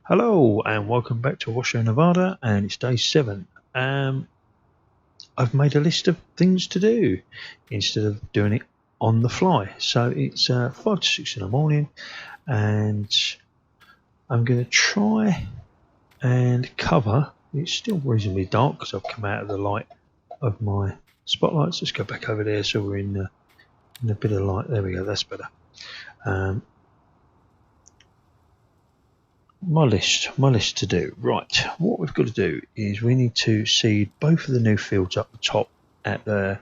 Hello and welcome back to Washoe Navada, and it's day 7. I've made a list of things to do instead of doing it on the fly. So it's 5 to 6 in the morning, and I'm going to try and cover. It's still reasonably dark because I've come out of the light of my spotlights. Let's go back over there so we're in a bit of light. There we go, that's better. My list to do. Right, what we've got to do is we need to seed both of the new fields up the top at the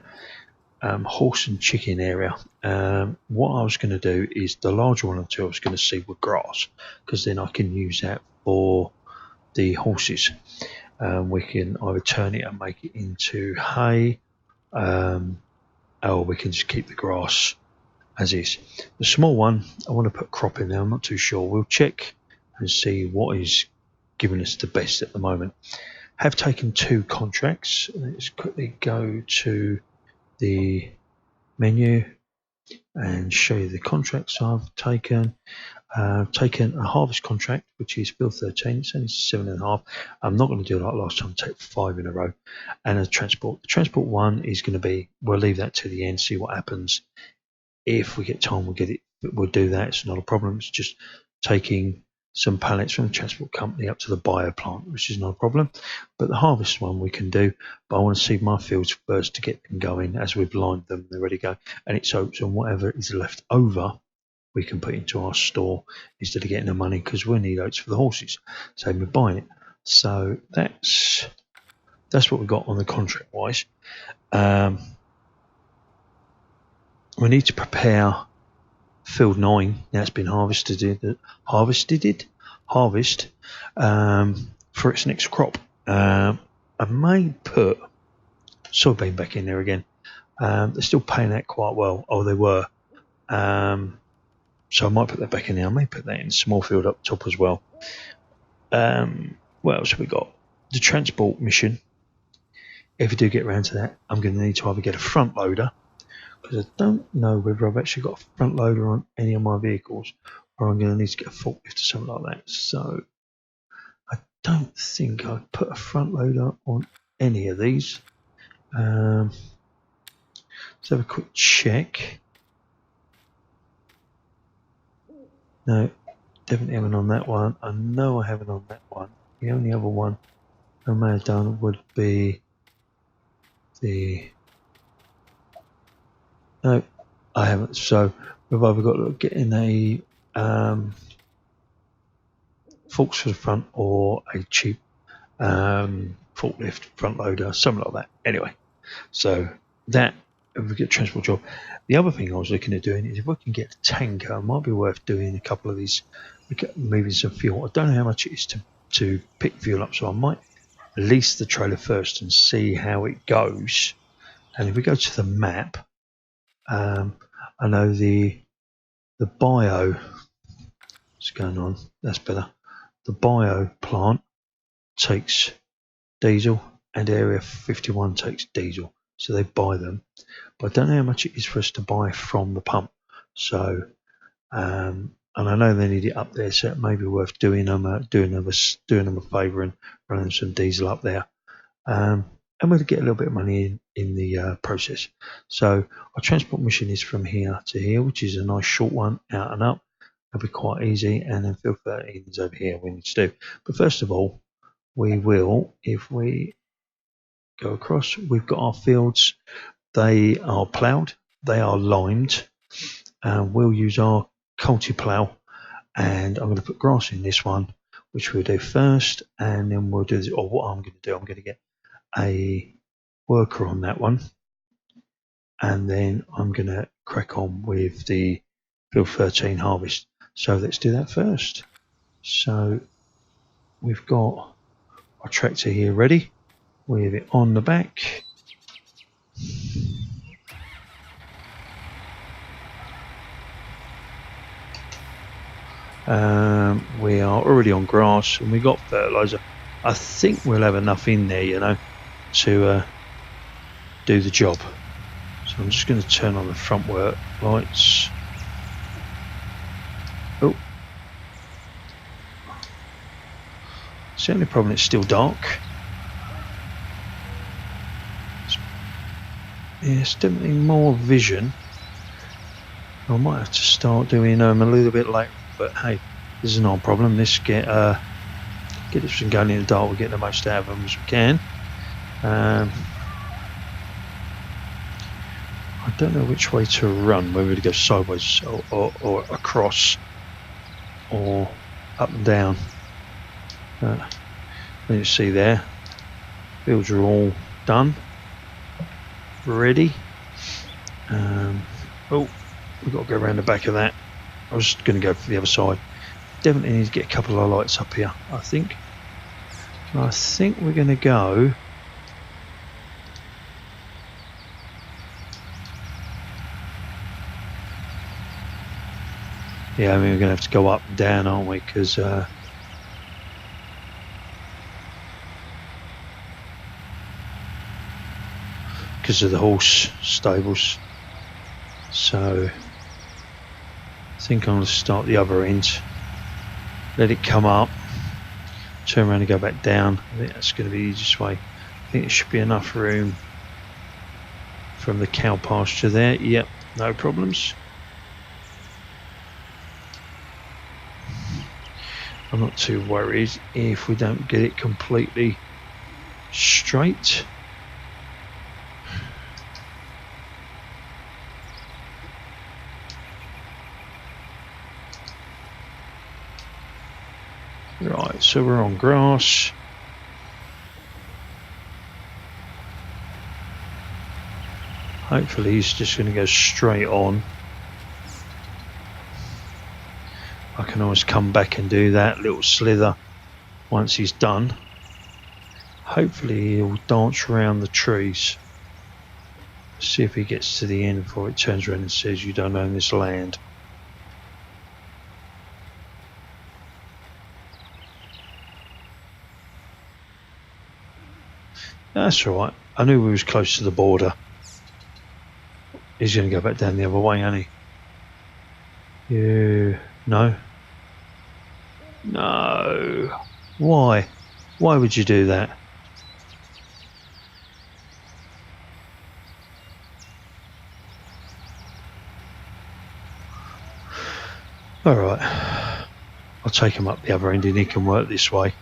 horse and chicken area. What I was going to do is the larger one or two I was going to seed with grass, because then I can use that for the horses. We can either turn it and make it into hay, or we can just keep the grass as is. The small one I want to put crop in there. I'm not too sure. We'll check and see what is giving us the best at the moment. Have taken 2 contracts. Let's quickly go to the menu and show you the contracts I've taken. Taken a harvest contract, which is Bill 13. It's only 7.5. I'm not going to do it like last time, take 5 in a row. And a transport. The transport one is going to be, we'll leave that to the end, see what happens. If we get time, we'll do that. It's not a problem. It's just taking some pallets from the transport company up to the bio plant, which is not a problem. But the harvest one we can do, but I want to seed my fields first to get them going. As we've lined them, they're ready to go. And it's oats, and whatever is left over, we can put into our store instead of getting the money, because we need oats for the horses. So we're buying it. So that's what we've got on the contract wise. We need to prepare field 9. Now it's been harvested for its next crop. I may put soybean back in there again. They're still paying that quite well. Oh, they were. So I might put that back in there. I may put that in small field up top as well. What else have we got? The transport mission. If we do get around to that, I'm going to need to either get a front loader, because I don't know whether I've actually got a front loader on any of my vehicles, or I'm going to need to get a forklift or something like that. So I don't think I've put a front loader on any of these. Let's have a quick check. No, definitely haven't on that one. I know I haven't on that one. The only other one I may have done would be the... No, I haven't. So we've either got to get in a forks for the front, or a cheap forklift front loader, something like that. Anyway, so that, if we get a transport job. The other thing I was looking at doing is, if we can get a tanker, it might be worth doing a couple of these, moving some fuel. I don't know how much it is to pick fuel up, so I might lease the trailer first and see how it goes. And if we go to the map, I know the bio, what's going on? That's better. The bio plant takes diesel, and Area 51 takes diesel, so they buy them. But I don't know how much it is for us to buy from the pump. So, and I know they need it up there, so it may be worth doing them a favour and running some diesel up there. And we'll get a little bit of money in the process. So our transport mission is from here to here, which is a nice short one, out and up. It'll be quite easy. And then field 13 is over here we need to do. But first of all, we will, if we go across, we've got our fields. They are ploughed, they are limed. We'll use our culti plough, and I'm going to put grass in this one, which we'll do first, and then we'll do this. Or what I'm going to do, I'm going to get a worker on that one, and then I'm going to crack on with the field 13 harvest. So let's do that first. So we've got our tractor here ready with it on the back. We are already on grass, and we got fertilizer. I think we'll have enough in there, to do the job. So I'm just going to turn on the front work lights. Oh, It's the only problem, it's still dark. Yeah, it's definitely more vision. I might have to start doing them a little bit late, but hey, this is not a problem. Let's get this from going in the dark. We'll get the most out of them as we can. I don't know which way to run, whether to go sideways or across or up and down. You see there, fields are all done, ready. Oh, we've got to go around the back of that. I was going to go for the other side. Definitely need to get a couple of lights up here, I think. I think we're going to go yeah, I mean, we're going to have to go up and down, aren't we? Because of the horse stables. So I think I'm going to start the other end, let it come up, turn around and go back down. I think that's going to be the easiest way. I think there should be enough room from the cow pasture there. Yep, no problems. I'm not too worried if we don't get it completely straight. Right, so we're on grass. Hopefully he's just going to go straight on. I can always come back and do that little slither once he's done. Hopefully he'll dance around the trees. See if he gets to the end before it turns around and says, "You don't own this land." That's all right. I knew we was close to the border. He's going to go back down the other way, ain't he? Yeah. No. No. Why? Why would you do that? All right. I'll take him up the other end and he can work this way.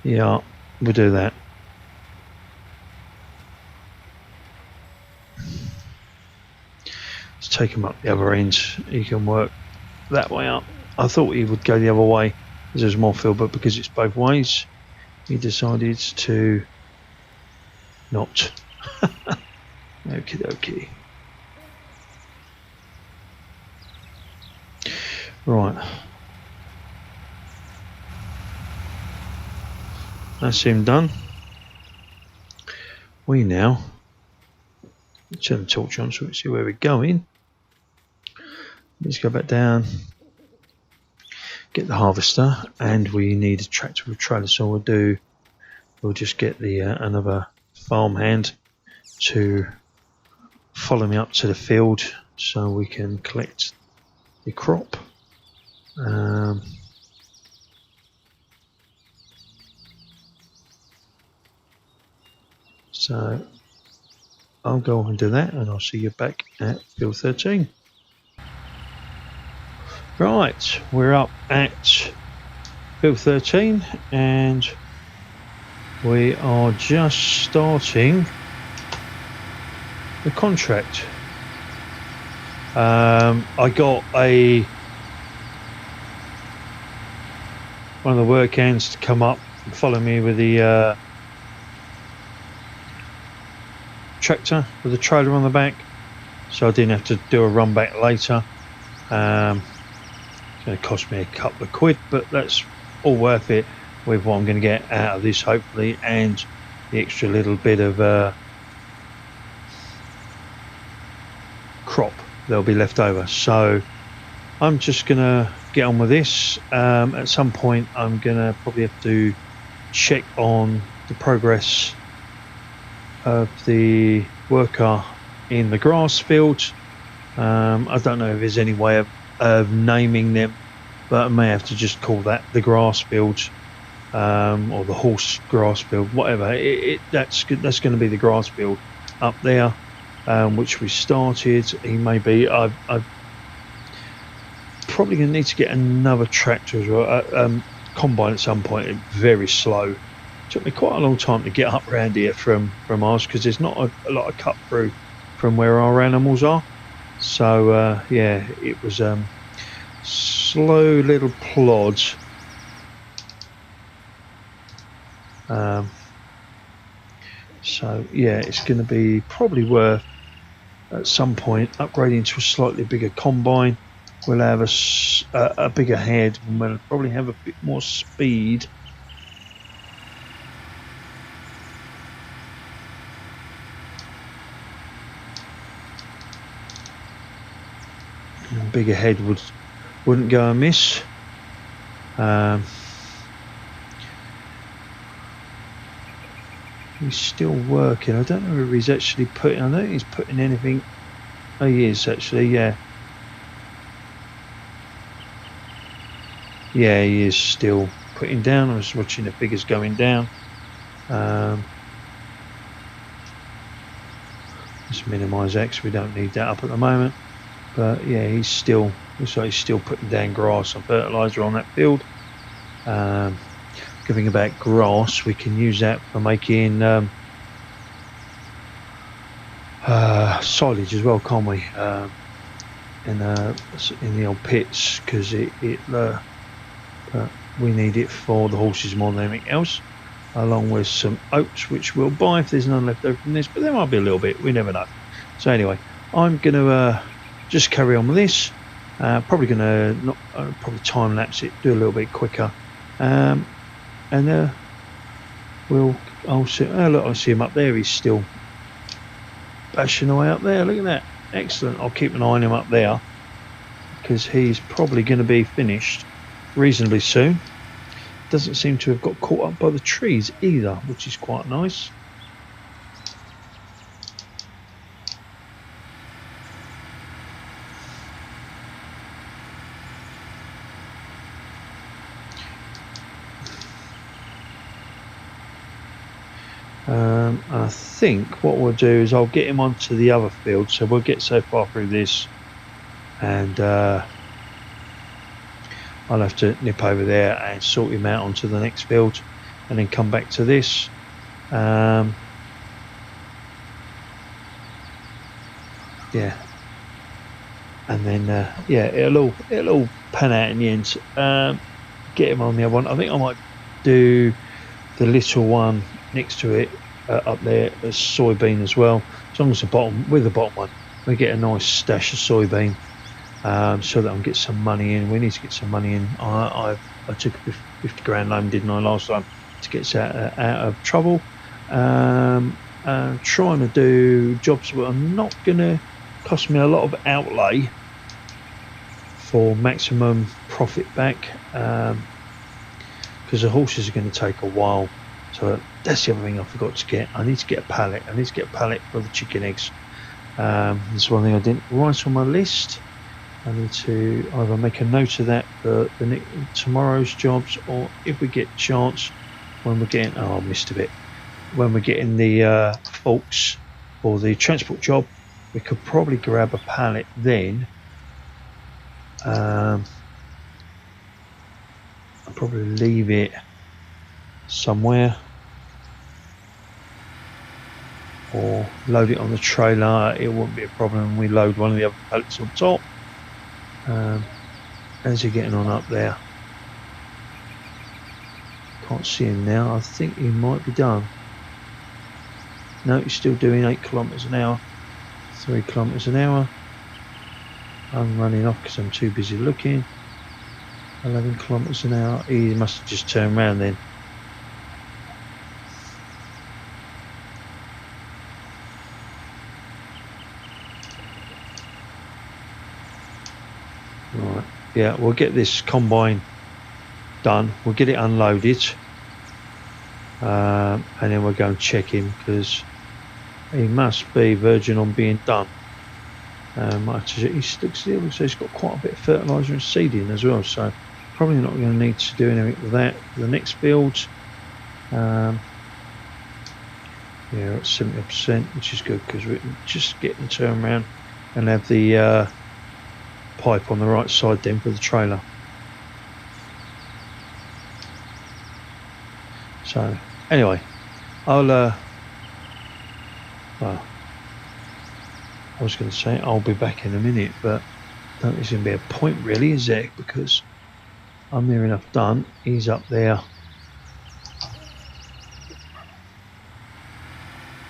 Yeah, we'll do that. Let's take him up the other end. He can work that way up. I thought he would go the other way because there's more field, but because it's both ways, he decided to not. Okie dokie. Right. That's him done. We now turn the torch on so we can see where we're going. Let's go back down, get the harvester, and we need a tractor with a trailer. So we'll just get the another farmhand to follow me up to the field so we can collect the crop. So I'll go and do that, and I'll see you back at field 13. Right, we're up at field 13 and we are just starting the contract. I got one of the work hands to come up and follow me with the tractor with the trailer on the back, so I didn't have to do a run back later. It's going to cost me a couple of quid, but that's all worth it with what I'm going to get out of this, hopefully, and the extra little bit of crop that'll be left over. So I'm just going to get on with this. At some point I'm going to probably have to check on the progress of the worker in the grass field. I don't know if there's any way of naming them, but I may have to just call that the grass field, or the horse grass field, whatever. That's going to be the grass field up there, which we started. He may be. I've probably going to need to get another tractor as well, combine at some point. It's very slow. Took me quite a long time to get up around here from ours, because there's not a lot of cut through from where our animals are. So yeah, it was slow little plods. So yeah, it's going to be probably worth at some point upgrading to a slightly bigger combine. We'll have a bigger head, and we'll probably have a bit more speed. A bigger head wouldn't go amiss. He's still working. I don't know if he's actually putting. I don't think he's putting anything. Oh, he is actually. Yeah. Yeah, he is still putting down. I was watching the figures going down. Let's minimise X. We don't need that up at the moment. But yeah, he's still. Looks like he's still putting down grass and fertiliser on that field. Good thing about grass, we can use that for making silage as well, can't we? In the old pits, because we need it for the horses more than anything else, along with some oats, which we'll buy if there's none left over from this, but there might be a little bit, we never know. So anyway, I'm going to just carry on with this. Probably going to probably time lapse it, do a little bit quicker, and I'll see. Oh, look, I see him up there. He's still bashing away up there. Look at that, excellent. I'll keep an eye on him up there, because he's probably going to be finished reasonably soon. Doesn't seem to have got caught up by the trees either, which is quite nice. I think what we'll do is I'll get him onto the other field, so we'll get so far through this, and I'll have to nip over there and sort him out onto the next field, and then come back to this. Yeah, and then yeah, it'll all pan out in the end. Get him on the other one. I think I might do the little one next to it up there as soybean as well. As long as the bottom one, we get a nice stash of soybean, so that I can get some money in. We need to get some money in. I took a 50 grand loan, didn't I, last time, to get us out of trouble. Trying to do jobs that are not going to cost me a lot of outlay for maximum profit back, because the horses are going to take a while. So that's the other thing I forgot to get. I need to get a pallet. I need to get a pallet for the chicken eggs. That's one thing I didn't write on my list. I need to either make a note of that for tomorrow's jobs, or if we get a chance when we're getting, I missed a bit, when we're getting the forks for the transport job, we could probably grab a pallet then. I'll probably leave it somewhere, or load it on the trailer. It won't be a problem. We load one of the other pallets on top. How's he getting on up there? Can't see him now. I think he might be done. No, he's still doing 8 kilometers an hour, 3 kilometers an hour. I'm running off because I'm too busy looking. 11 kilometers an hour. He must have just turned around then. Right, yeah, we'll get this combine done. We'll get it unloaded, and then we'll go and check him, because He must be virgin on being done. It looks like he's got quite a bit of fertiliser and seed in as well, so probably not going to need to do anything with that for the next build. Yeah, at 70%, which is good because we can just get and turn around and have the pipe on the right side then for the trailer. So anyway, I'll well, I was going to say I'll be back in a minute, but I don't think there's going to be a point really, is there? Because I'm near enough done. He's up there.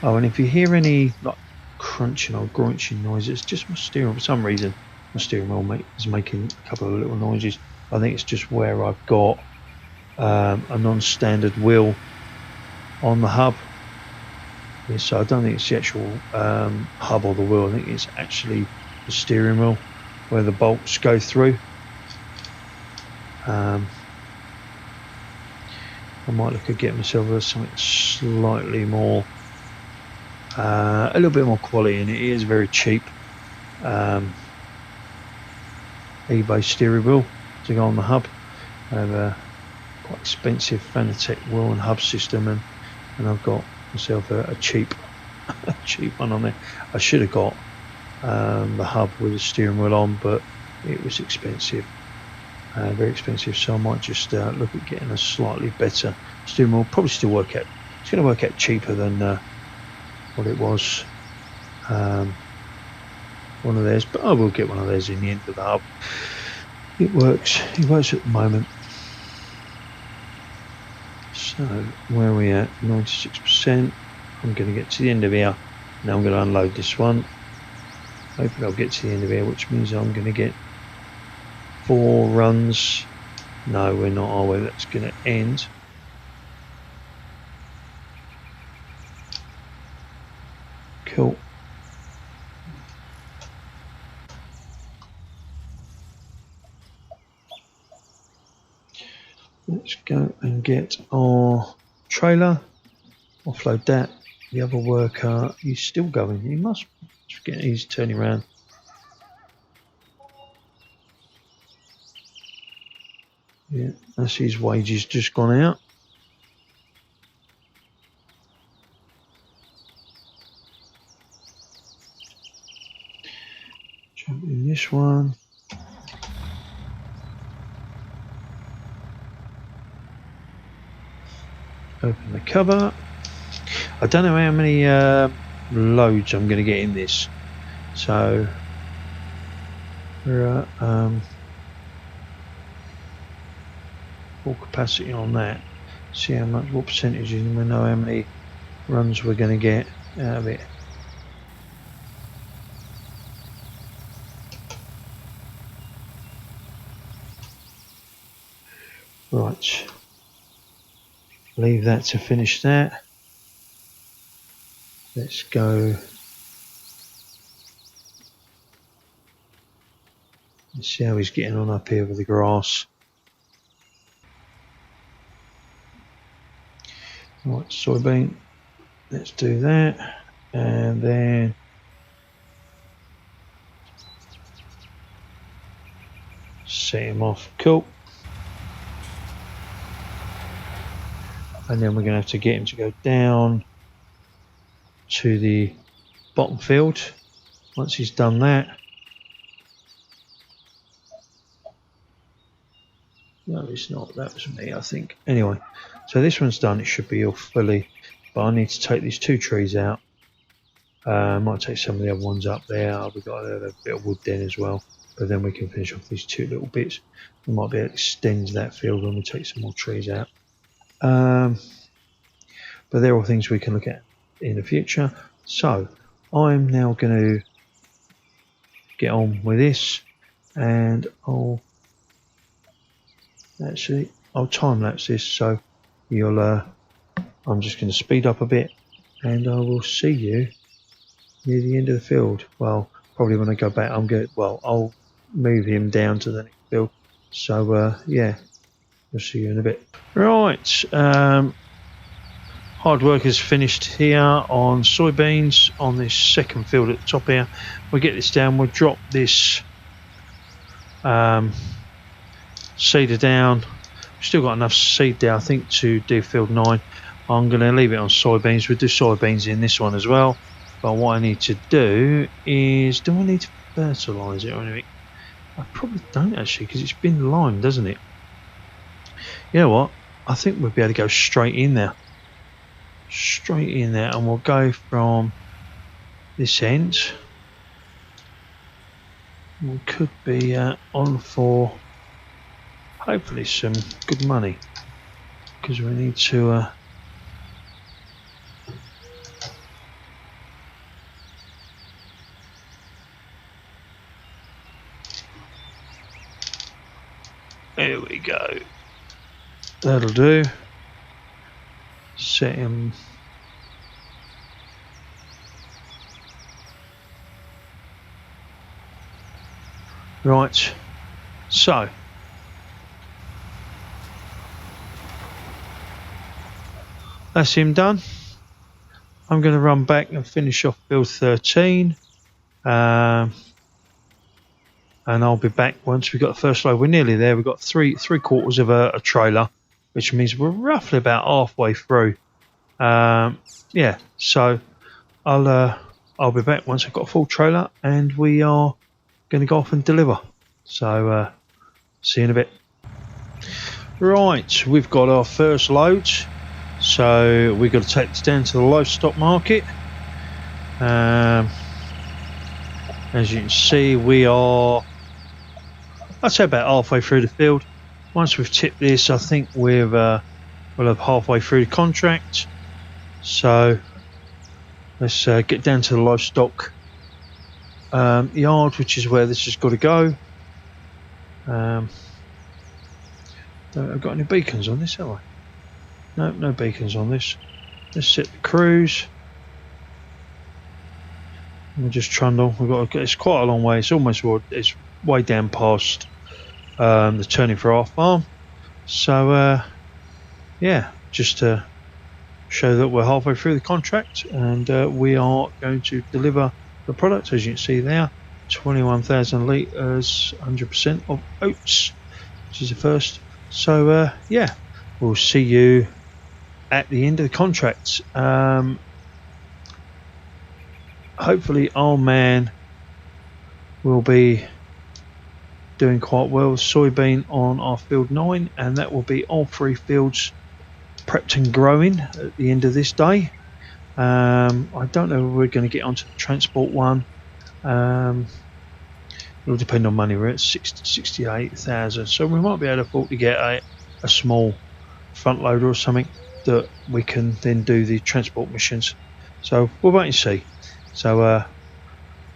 Oh, and if you hear any like crunching or grunching noises, it's just my steering wheel. For some reason, my steering wheel is making a couple of little noises. I think it's just where I've got a non-standard wheel on the hub. Yeah, so I don't think it's the actual hub or the wheel. I think it's actually the steering wheel where the bolts go through. I might look at getting myself something slightly more, a little bit more quality, and it is very cheap. eBay steering wheel to go on the hub. I have a quite expensive Fanatec wheel and hub system, and I've got myself a cheap cheap one on there. I should have got the hub with the steering wheel on, but it was expensive, very expensive, so I might just look at getting a slightly better steering wheel. Probably still work out, it's going to work out cheaper than what it was, one of theirs, but I will get one of theirs in the end of the hub. It works at the moment. So where are we at? 96%. I'm going to get to the end of here. Now I'm going to unload this one. Hopefully I'll get to the end of here, which means I'm going to get 4 runs. No, we're not, are we? That's going to end. Cool. Let's go and get our trailer, offload that. The other worker, he's still going. He must get, he's turning around. Yeah, that's his wages just gone out. Jump in this one. Open the cover. I don't know how many loads I'm going to get in this, so we're at full capacity on that. See how much, what percentage, and we know how many runs we're going to get out of it. Right, leave that to finish that. Let's go. Let's see how he's getting on up here with the grass. Right, soybean. Let's do that, and then set him off. Cool. And then we're going to have to get him to go down to the bottom field. Once he's done that, no, it's not, that was me, I think. Anyway, so this one's done. It should be all fully, but I need to take these 2 trees out. I might take some of the other ones up there. We've got a bit of wood then as well, but then we can finish off these 2 little bits. We might be able to extend that field when we take some more trees out. But they're all things we can look at in the future. So I'm now going to get on with this, and I'll time lapse this, so you'll I'm just going to speed up a bit, and I will see you near the end of the field. Well, probably when I go back, I'll move him down to the next field. So yeah, we'll see you in a bit. Right, hard work is finished here on soybeans on this second field at the top here. We'll get this down, we'll drop this seeder down. We've still got enough seed there, I think, to do field 9. I'm going to leave it on soybeans. We'll do soybeans in this one as well. But what I need to do is, do I need to fertilise it or anything? I probably don't actually, because it's been limed, doesn't it? You know what? I think we'll be able to go straight in there. Straight in there, and we'll go from this end. We could be on for hopefully some good money, because we need to there we go, that'll do. Set him right, so that's him done. I'm going to run back and finish off build 13, and I'll be back once we've got the first load. We're nearly there. We've got three quarters of a trailer, which means we're roughly about halfway through. Yeah, so I'll be back once I've got a full trailer, and we are going to go off and deliver. So see you in a bit. Right, we've got our first load, so we've got to take this down to the livestock market. As you can see, we are, I'd say, about halfway through the field. Once we've tipped this, I think we'll have halfway through the contract. So let's get down to the livestock yard, which is where this has got to go. I've got any beacons on this, have I? No beacons on this. Let's set the cruise. We'll just trundle. It's quite a long way. It's way down past the turning for our farm. So yeah, just to show that we're halfway through the contract, and we are going to deliver the product. As you can see there, 21,000 litres, 100% of oats, which is the first. So yeah, we'll see you at the end of the contract. Hopefully our man will be doing quite well. Soybean on our field 9, and that will be all 3 fields prepped and growing at the end of this day. I don't know if we're going to get onto the transport one. It will depend on money. We're at 68,000, so we might be able to afford to get a small front loader or something that we can then do the transport missions. So we'll wait and see. So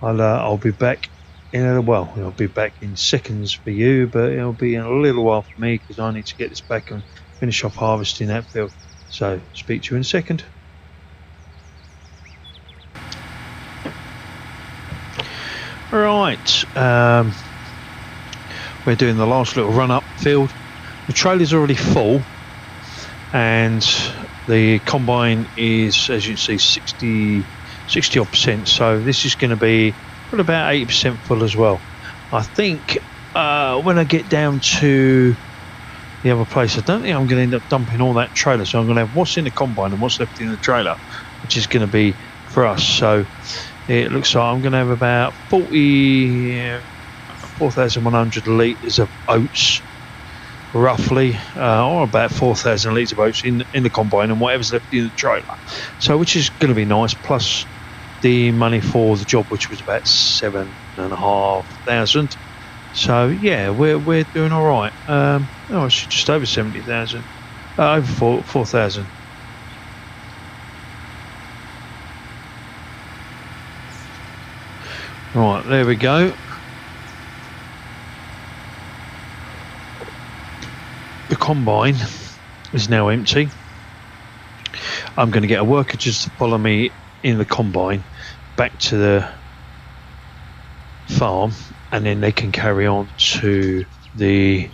I'll be back I'll be back in seconds for you, but it'll be in a little while for me, because I need to get this back and finish off harvesting that field. So speak to you in a second. Right, we're doing the last little run up field. The trailer's already full, and the combine is, as you can see, 60 odd percent. So this is going to be probably about 80% full as well. I think when I get down to the other place, I don't think I'm going to end up dumping all that trailer. So I'm going to have what's in the combine and what's left in the trailer, which is going to be for us. So it looks like I'm going to have about 4,100 litres of oats, roughly, or about 4,000 litres of oats in the combine, and whatever's left in the trailer. So which is going to be nice, plus the money for the job, which was about 7,500. So yeah, we're doing all right. It's just over 70,000, over 4,000. Right, there we go. The combine is now empty. I'm going to get a worker just to follow me in the combine back to the farm, and then they can carry on to the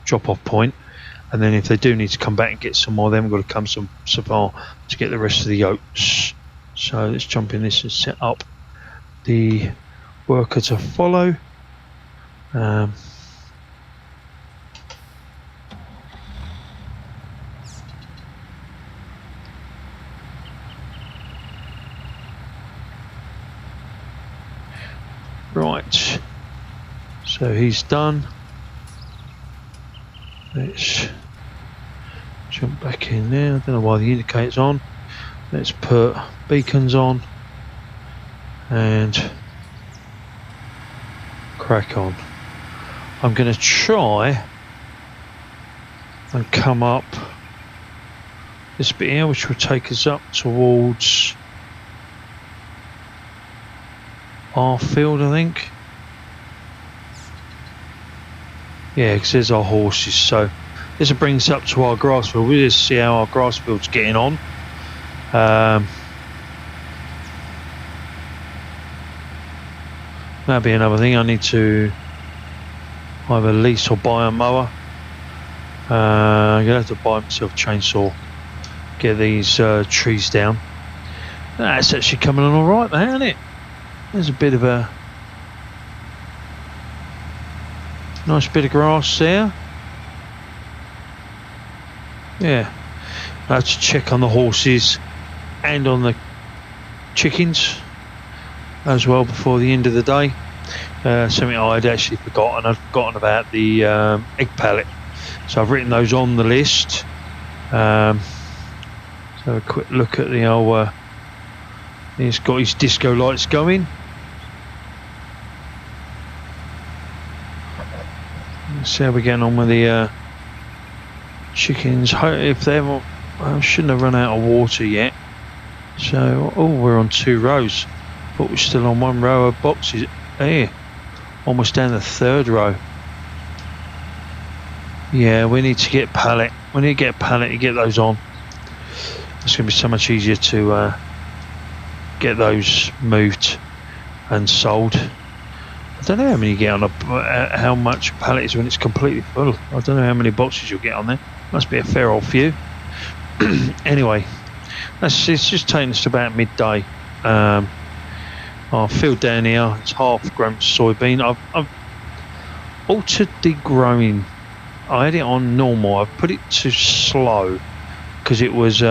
drop-off point. and then if they do need to come back and get some more, then we've got to come so far to get the rest of the oats. So let's jump in this and set up the worker to follow. Right, so he's done. Let's jump back in there. I don't know why the indicator's on. Let's put beacons on and crack on. I'm going to try and come up this bit here, which will take us up towards our field, I think. Yeah, because there's our horses. So this will bring us up to our grass field. We'll just see how our grass field's getting on. That'll be another thing. I need to either lease or buy a mower. I'm gonna have to buy myself a chainsaw, get these trees down. That's actually coming on all right there, isn't it? There's a bit of a nice bit of grass there. Yeah, I have to check on the horses and on the chickens as well before the end of the day. Something I'd actually forgotten. I'd forgotten about the egg pallet, so I've written those on the list. So a quick look at the old. He's got his disco lights going. Let's see how we're getting on with the chickens. If they haven't, I shouldn't have run out of water yet. So, oh, we're on 2 rows. But we're still on 1 row of boxes. Here, almost down the 3rd row. Yeah, we need to get pallet. We need to get a pallet to get those on. It's going to be so much easier to get those moved and sold. I don't know how many you get on how much pallet is when it's completely full. I don't know how many boxes you'll get on there. Must be a fair old few. Anyway, it's just taking us to about midday. Our field down here, it's half grown soybean. I've altered the growing. I had it on normal. I've put it to slow because it was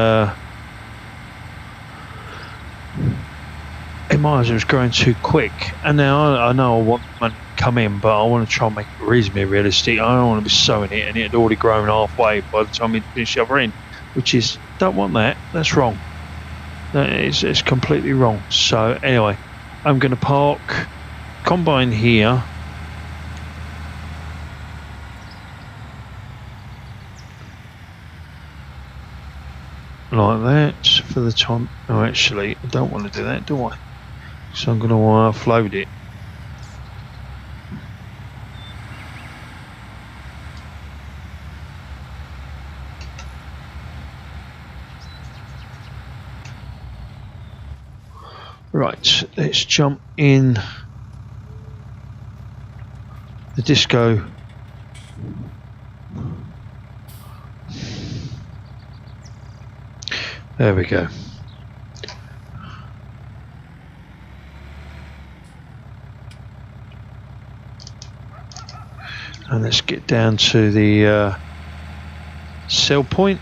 it was growing too quick, and now I know I want money to come in, but I want to try and make it reasonably realistic. I don't want to be sowing it and it had already grown halfway by the time we finish the other end, which is, don't want that. That's wrong. It's completely wrong. So anyway, I'm going to park combine here. Like that for the time. Oh, actually, I don't want to do that, do I? So I'm going to offload it. Right, let's jump in the disco. There we go. And let's get down to the sell point.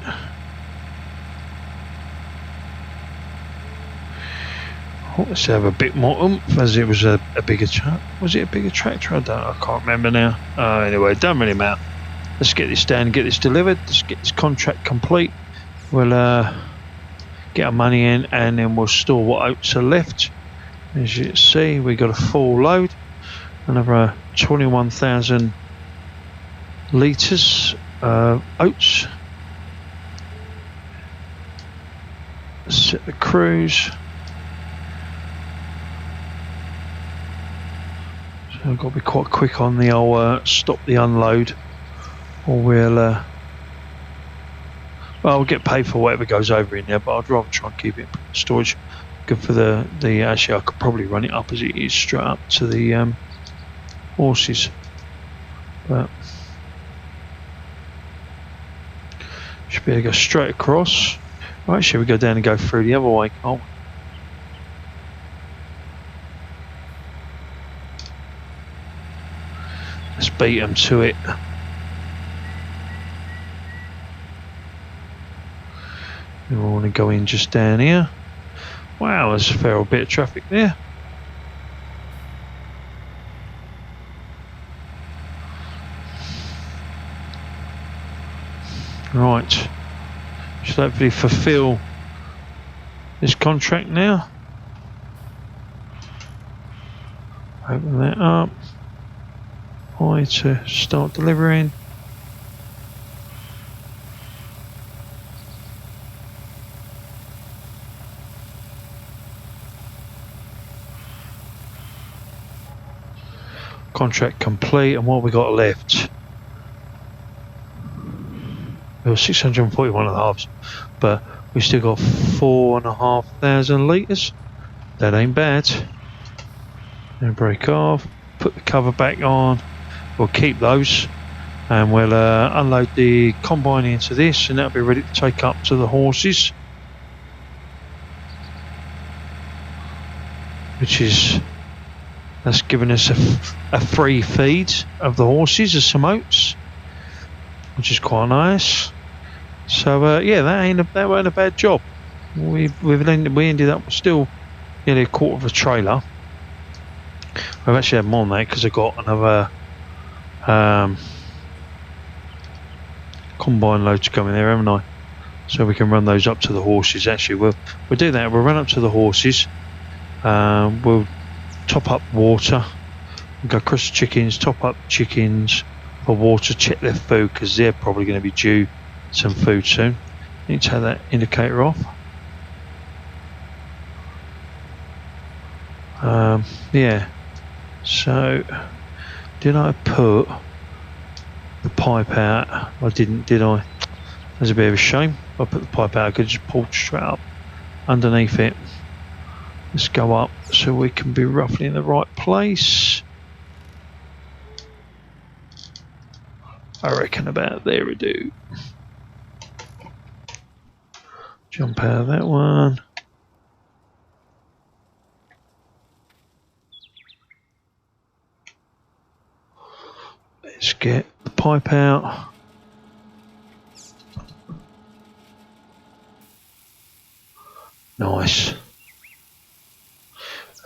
Oh, let's have a bit more oomph, as it was a bigger tractor. Was it a bigger tractor? I can't remember now. Anyway, it doesn't really matter. Let's get this down and get this delivered. Let's get this contract complete. We'll get our money in, and then we'll store what oats are left. As you can see, we got a full load, another 21,000 litres of oats. Set the cruise. So I've got to be quite quick on the old stop the unload, or we'll get paid for whatever goes over in there, but I'd rather try and keep it in storage. Good for the actually I could probably run it up as it is straight up to the horses, but Should be able to go straight across. Right, shall we go down and go through the other way? Oh. Let's beat them to it. We want to go in just down here. Wow, there's a fair bit of traffic there. Right, should hopefully fulfill this contract now. Open that up. I to start delivering. Contract complete, and what we got left? It was 641.5, but we still got 4,500 litres. That ain't bad. And break off, put the cover back on. We'll keep those, and we'll unload the combine into this, and that'll be ready to take up to the horses, that's given us a free feed of the horses of some oats, which is quite nice. So yeah, that weren't a bad job. We ended up still nearly a quarter of a trailer. I've actually had more than that because I got another combine loads coming there, haven't I? So we can run those up to the horses. Actually, we'll do that. We'll run up to the horses. We'll top up water. We'll go across the chickens, top up chickens for water, check their food because they're probably going to be due some food soon. Need to have that indicator off. Yeah. So, did I put the pipe out? I didn't, did I? That's a bit of a shame. If I put the pipe out, I could just pull straight up underneath it. Let's go up so we can be roughly in the right place. I reckon about there we do. Jump out of that one. Let's get the pipe out. Nice.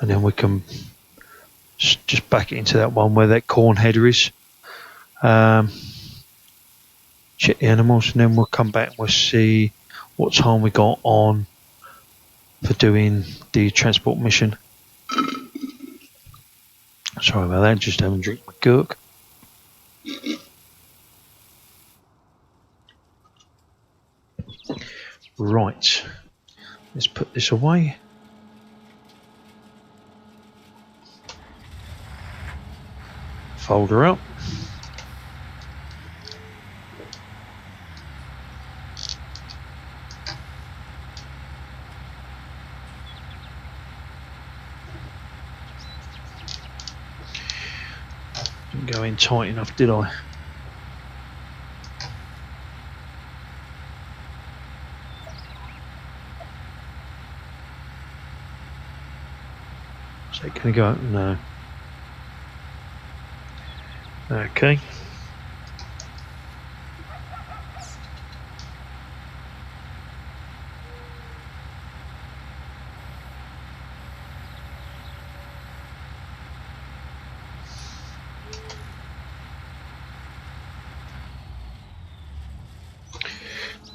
And then we can just back it into that one where that corn header is. Check the animals, and then we'll come back and we'll see what time we got on for doing the transport mission. Sorry about that, just having a drink of my Coke. Right, let's put this away. Fold her up. Didn't go in tight enough, did I? Is that going to go? No. Okay.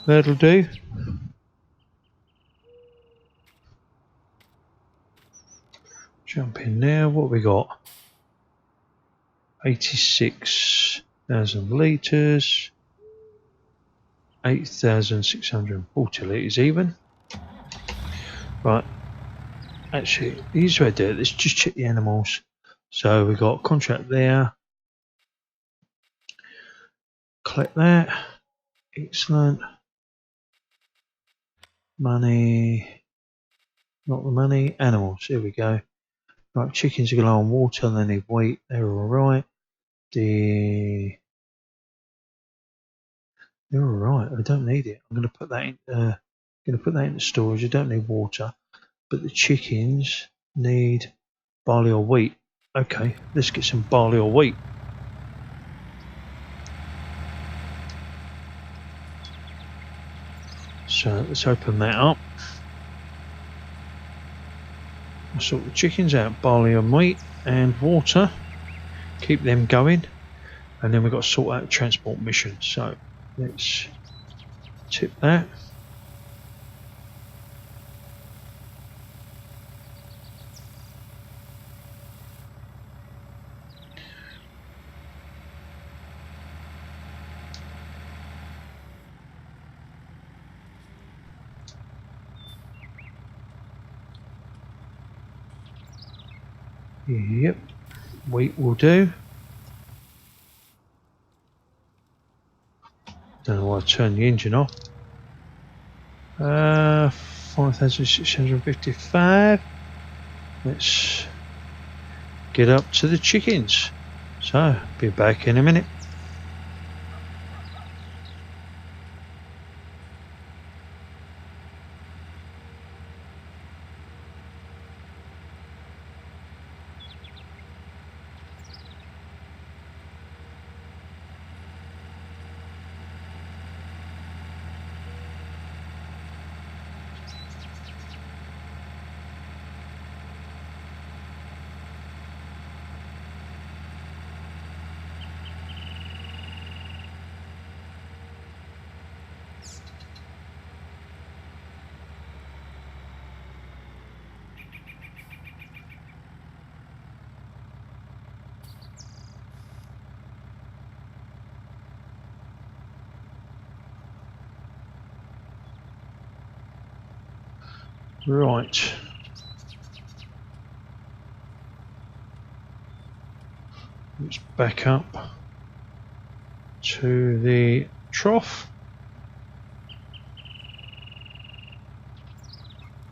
That'll do. Jump in there. What have we got? 86,000 litres. 8,640 litres even. Right. Actually, the easiest way to do it, let's just check the animals. So we've got contract there. Collect that. Excellent. Money. Not the money. Animals. Here we go. Right, chickens are going on water and they need wheat. They're all right. The You're right. I don't need it. I'm going to put that in. Going to put that into storage. I don't need water, but the chickens need barley or wheat. Okay, let's get some barley or wheat. So let's open that up. I'll sort the chickens out, barley and wheat and water. Keep them going. And then we've got to sort out the transport mission. So let's tip that. Yep, wheat will do. Don't know why I turned the engine off. 5,655. Let's get up to the chickens. So, be back in a minute. Right. Let's back up to the trough.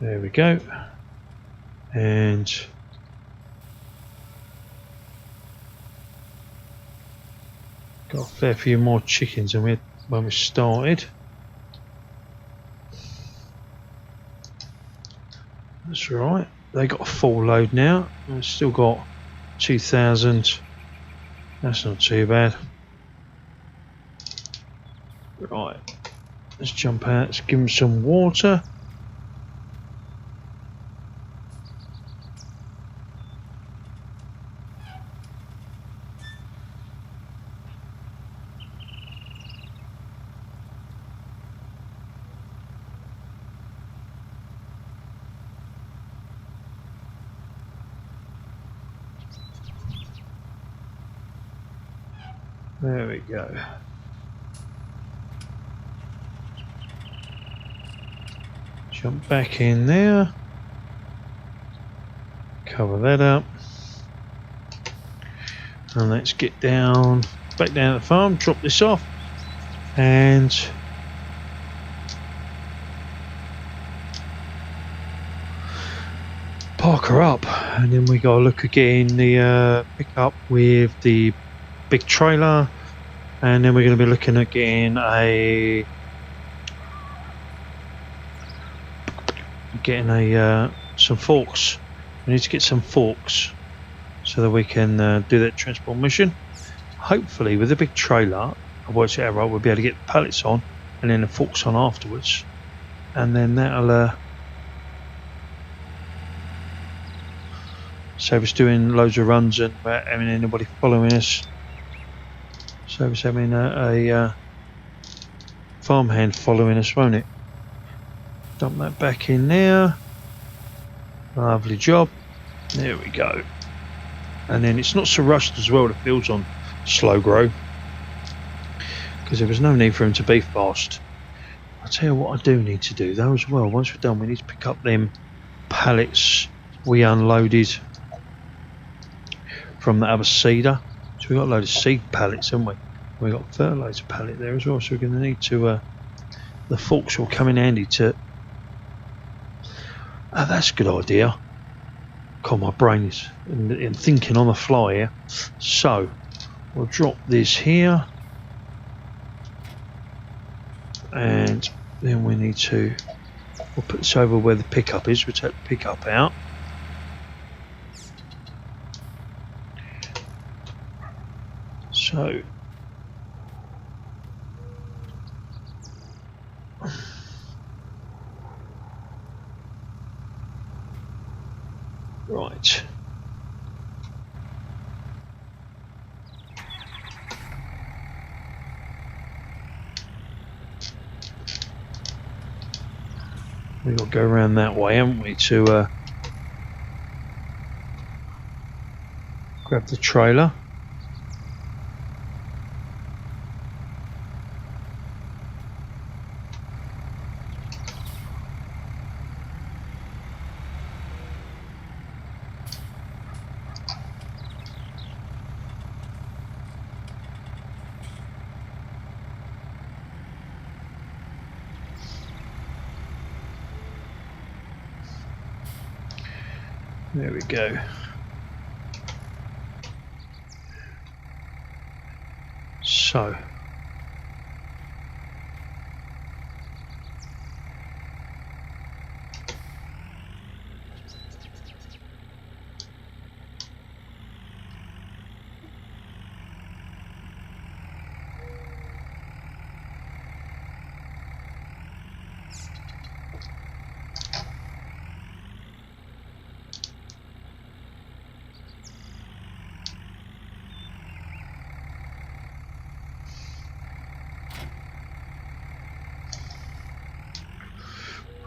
There we go. And got a fair few more chickens than when we started. That's right. They got a full load now. We've still got 2,000. That's not too bad. Right. Let's jump out. Let's give them some water. There we go. Jump back in there. Cover that up. And let's get back down to the farm, drop this off, and park her up. And then we gotta look again the pickup with the big trailer, and then we're going to be looking at getting some forks. We need to get some forks so that we can do that transport mission. Hopefully with the big trailer, I worked it out right, we'll be able to get the pallets on and then the forks on afterwards, and then that'll save us doing loads of runs and without having anybody following us. So it's having a farmhand following us, won't it? Dump that back in there. Lovely job. There we go. And then it's not so rushed as well, the field's on slow grow, because there was no need for him to be fast. I'll tell you what I do need to do though as well. Once we're done, we need to pick up them pallets we unloaded from the other seeder. So we've got a load of seed pallets, haven't we? We've got fertilizer pallet there as well, so we're going to need to the forks will come in handy to that's a good idea. God, my brain is in thinking on the fly here. So we'll drop this here, and then we need to, we'll put this over where the pickup is. We'll take the pickup out. So right. We've got to go around that way, haven't we, to grab the trailer. There we go. So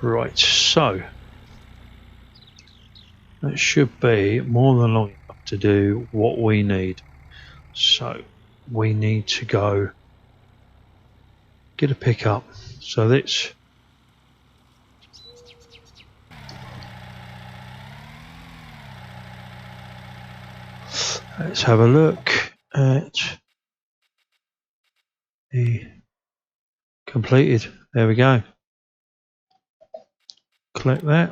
right, so that should be more than long enough to do what we need. So we need to go get a pickup. So let's have a look at the completed. There we go. Collect that.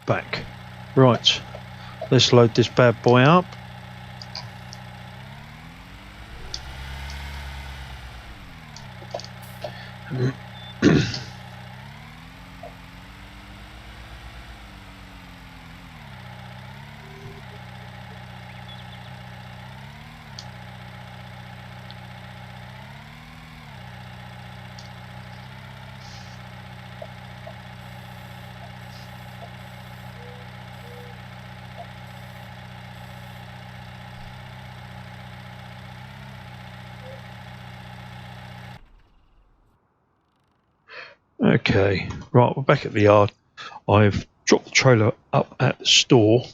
Back. Right. Let's load this bad boy up. Okay, right, we're back at the yard. I've dropped the trailer up at the store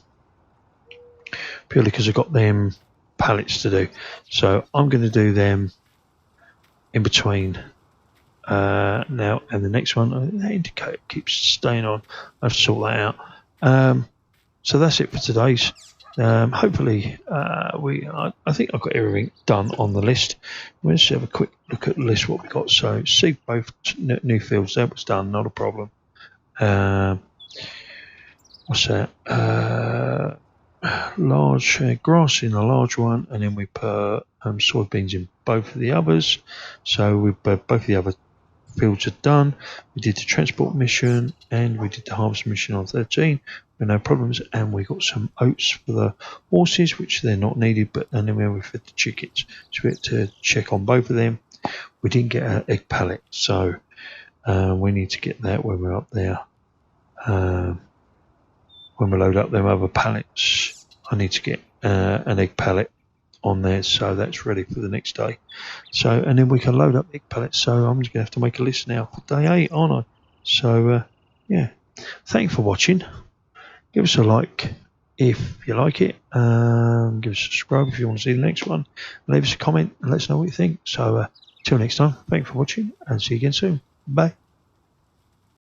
purely because I've got them pallets to do. So I'm going to do them in between now and the next one. The indicator keeps staying on. I have to sort that out. So that's it for today's. Hopefully, I think I've got everything done on the list. Let's have a quick look at the list, what we got. So, see both new fields, that was done, not a problem. What's that? Large grass in the large one, and then we put soybeans in both of the others. So, both the other fields are done. We did the transport mission and we did the harvest mission on 13 with no problems, and we got some oats for the horses, which they're not needed, but and then we fed the chickens, so we had to check on both of them. We didn't get an egg pallet, so we need to get that when we're up there. When we load up them other pallets, I need to get an egg pallet on there, so that's ready for the next day. So, and then we can load up egg pallets. So I'm just gonna have to make a list now for day 8, aren't I? So yeah, thanks for watching. Give us a like if you like it. Give us a subscribe if you want to see the next one. Leave us a comment and let us know what you think. So till next time, thanks for watching and see you again soon. Bye.